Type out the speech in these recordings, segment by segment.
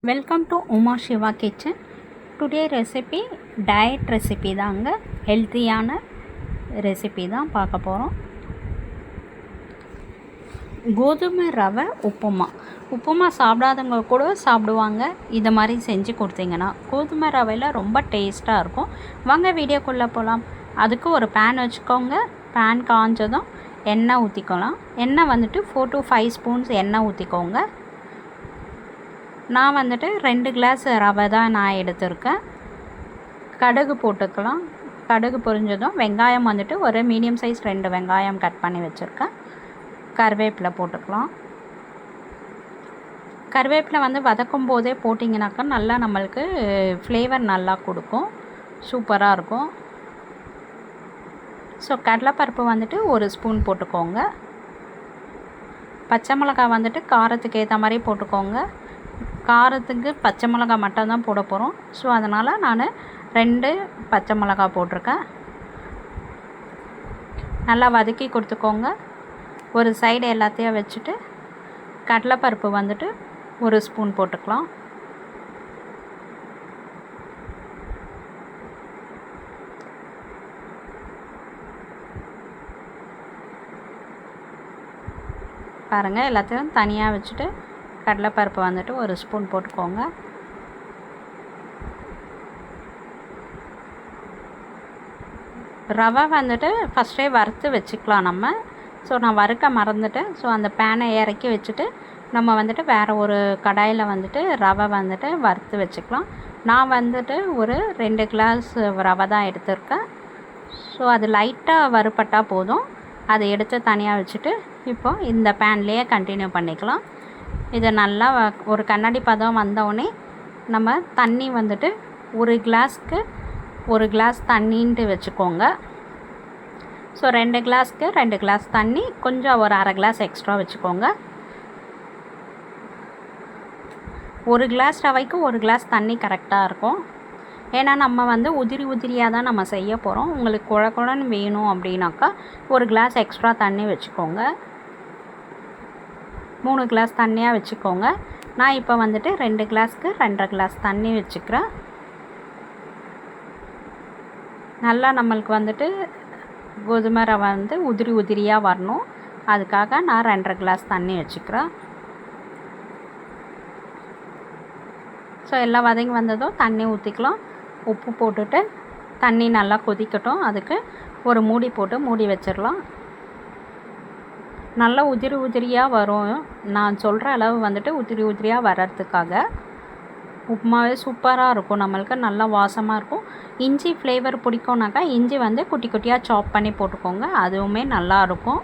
Welcome to Uma Siva kitchen. Today recipe diet recipe தாங்க. ஹெல்த்தியான recipe தான் பார்க்க போகிறோம். கோதுமை ரவை உப்புமா சாப்பிடாதவங்க கூட சாப்பிடுவாங்க. இதை மாதிரி செஞ்சு கொடுத்தீங்கன்னா கோதுமை ரவையில் ரொம்ப டேஸ்ட்டாக இருக்கும். வாங்க வீடியோக்குள்ளே போகலாம். அதுக்கு ஒரு பேன் வச்சுக்கோங்க. பேன் காஞ்சதும் எண்ணெய் ஊற்றிக்கலாம். எண்ணெய் வந்துட்டு 4 to 5 ஸ்பூன்ஸ் எண்ணெய் ஊற்றிக்கோங்க. நான் வந்துட்டு 2 கிளாஸ் ரவை தான் நான் எடுத்திருக்கேன். கடுகு போட்டுக்கலாம். கடுகு பொரிஞ்சதும் வெங்காயம் வந்துட்டு ஒரு மீடியம் சைஸ் 2 வெங்காயம் கட் பண்ணி வச்சுருக்கேன். கருவேப்பிலை போட்டுக்கலாம். கருவேப்பிலை வந்து வதக்கும் போதே போட்டிங்கனாக்கா நல்லா நம்மளுக்கு ஃப்ளேவர் நல்லா கொடுக்கும், சூப்பராக இருக்கும். ஸோ கடலைப்பருப்பு வந்துட்டு 1 ஸ்பூன் போட்டுக்கோங்க. பச்சை மிளகாய் வந்துட்டு காரத்துக்கு ஏற்ற மாதிரி போட்டுக்கோங்க. காரத்துக்கு பச்சை மிளகாய் மட்டும்தான் போட போகிறோம். ஸோ அதனால் நான் 2 பச்சை மிளகாய் போட்டிருக்கேன். நல்லா வதக்கி கொடுத்துக்கோங்க. ஒரு சைடு எல்லாத்தையும் வச்சுட்டு கடலைப்பருப்பு வந்துட்டு 1 ஸ்பூன் போட்டுக்கலாம். பாருங்கள், எல்லாத்தையும் தனியாக வச்சுட்டு கடலைப்பருப்பு வந்துட்டு 1 ஸ்பூன் போட்டுக்கோங்க. ரவை வந்துட்டு ஃபஸ்ட்டே வறுத்து வச்சுக்கலாம் நம்ம. ஸோ நான் வறுக்க மறந்துட்டேன். ஸோ அந்த பேனை இறக்கி வச்சுட்டு நம்ம வந்துட்டு வேறு ஒரு கடாயில் வந்துட்டு ரவை வந்துட்டு வறுத்து வச்சுக்கலாம். நான் வந்துட்டு ஒரு 2 கிளாஸ் ரவை தான் எடுத்திருக்கேன். ஸோ அது லைட்டாக வறுபட்டால் போதும். அதை எடுத்து தனியாக வச்சுட்டு இப்போ இந்த பேன்லேயே கண்டினியூ பண்ணிக்கலாம். இதை நல்லா ஒரு கண்ணாடி பதம் வந்தோடனே நம்ம தண்ணி வந்துட்டு 1 கிளாஸ்க்கு 1 கிளாஸ் தண்ணின்ட்டு வச்சுக்கோங்க. ஸோ 2 கிளாஸ்க்கு 2 கிளாஸ் தண்ணி, கொஞ்சம் ஒரு அரை கிளாஸ் எக்ஸ்ட்ரா வச்சுக்கோங்க. 1 கிளாஸ் ரவைக்கு 1 கிளாஸ் தண்ணி கரெக்டாக இருக்கும். ஏன்னா நம்ம வந்து உதிரியாக தான் நம்ம செய்ய போகிறோம். உங்களுக்கு குழன்னு வேணும் அப்படின்னாக்கா 1 கிளாஸ் எக்ஸ்ட்ரா தண்ணி வச்சுக்கோங்க. 3 கிளாஸ் தண்ணியாக வச்சுக்கோங்க. நான் இப்போ வந்துட்டு 2 கிளாஸ்க்கு 2.5 கிளாஸ் தண்ணி வச்சுக்கிறேன். நல்லா நம்மளுக்கு வந்துட்டு கோதுமை ரவை வந்து உதிரியாக வரணும். அதுக்காக நான் 2.5 கிளாஸ் தண்ணி வச்சுக்கிறேன். ஸோ எல்லாம் வதங்கி வந்ததும் தண்ணி ஊற்றிக்கலாம். உப்பு போட்டுட்டு தண்ணி நல்லா கொதிக்கட்டும். அதுக்கு ஒரு மூடி போட்டு மூடி வச்சிடலாம். நல்லா உதிரியாக வரும். நான் சொல்கிற அளவு வந்துட்டு உதிரியாக வர்றதுக்காக. உப்புமாவே சூப்பராக இருக்கும், நம்மளுக்கு நல்லா வாசமாக இருக்கும். இஞ்சி ஃப்ளேவர் பிடிக்கும்னாக்கா இஞ்சி வந்து குட்டி குட்டியாக சாப் பண்ணி போட்டுக்கோங்க. அதுவுமே நல்லாயிருக்கும்,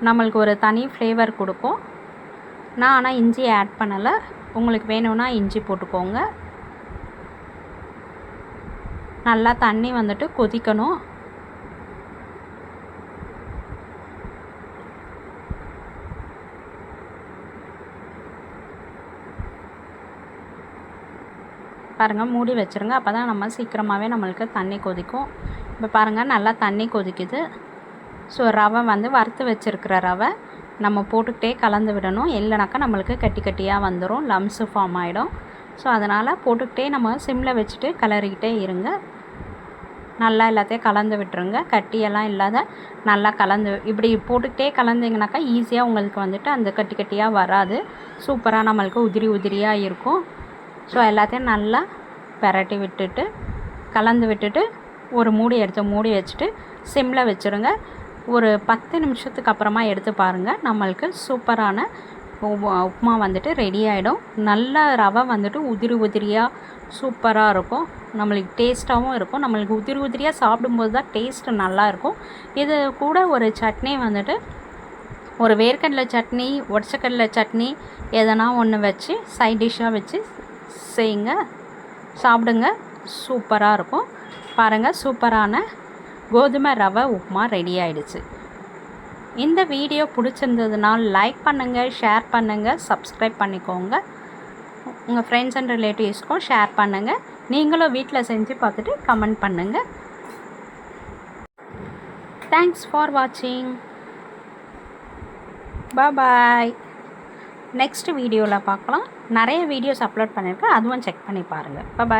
நம்மளுக்கு ஒரு தனி ஃப்ளேவர் கொடுக்கும். நான் ஆனால் இஞ்சி ஆட் பண்ணலை. உங்களுக்கு வேணும்னா இஞ்சி போட்டுக்கோங்க. நல்லா தண்ணி வந்துட்டு கொதிக்கணும். பாருங்கள், மூடி வச்சுருங்க. அப்போ தான் நம்ம சீக்கிரமாகவே நம்மளுக்கு தண்ணி கொதிக்கும். இப்போ பாருங்கள், நல்லா தண்ணி கொதிக்குது. ஸோ ரவை வந்து வறுத்து வச்சுருக்கிற ரவை நம்ம போட்டுக்கிட்டே கலந்து விடணும். இல்லைனாக்கா நம்மளுக்கு கட்டியாக வந்துடும், லம்ஸு ஃபார்ம் ஆகிடும். ஸோ அதனால் போட்டுக்கிட்டே நம்ம சிம்மில் வச்சுட்டு கிளறிக்கிட்டே இருங்க. நல்லா எல்லாத்தையும் கலந்து விட்டுருங்க. கட்டியெல்லாம் இல்லாத நல்லா கலந்து இப்படி போட்டுக்கிட்டே கலந்திங்கனாக்கா ஈஸியாக உங்களுக்கு வந்துட்டு அந்த கட்டியாக வராது. சூப்பராக நம்மளுக்கு உதிரியாக இருக்கும். ஸோ எல்லாத்தையும் நல்லா பெரட்டி விட்டுட்டு கலந்து விட்டுட்டு ஒரு மூடி எடுத்து மூடி வச்சுட்டு சிம்மில் வச்சுருங்க. ஒரு 10 நிமிஷத்துக்கு அப்புறமா எடுத்து பாருங்கள், நம்மளுக்கு சூப்பரான உப்புமா வந்துட்டு ரெடி ஆகிடும். நல்ல ரவை வந்துட்டு உதிரியாக சூப்பராக இருக்கும், நம்மளுக்கு டேஸ்ட்டாகவும் இருக்கும். நம்மளுக்கு உதிரியாக சாப்பிடும்போது தான் டேஸ்ட்டு நல்லாயிருக்கும். இது கூட ஒரு சட்னி வந்துட்டு ஒரு வேர்க்கடலை சட்னி, உடச்சக்கடலை சட்னி எதனா ஒன்று வச்சு சைட் டிஷ்ஷாக வச்சு செய்யுங்க, சாப்பிடுங்க. சூப்பராக இருக்கும். பாருங்கள், சூப்பரான கோதுமை ரவை உப்புமா ரெடி ஆகிடுச்சு. இந்த வீடியோ பிடிச்சிருந்ததுனால் லைக் பண்ணுங்கள், ஷேர் பண்ணுங்கள், சப்ஸ்கிரைப் பண்ணிக்கோங்க. உங்கள் ஃப்ரெண்ட்ஸ் அண்ட் ரிலேட்டிவ்ஸ்க்கும் ஷேர் பண்ணுங்கள். நீங்களும் வீட்டில் செஞ்சு பார்த்துட்டு கமெண்ட் பண்ணுங்கள். தேங்க்ஸ் ஃபார் வாட்சிங். பாய். நெக்ஸ்ட் வீடியோவில் பார்க்கலாம். நிறைய வீடியோஸ் அப்லோட் பண்ணியிருக்கேன், அதுவும் செக் பண்ணி பாருங்கள். பாய்.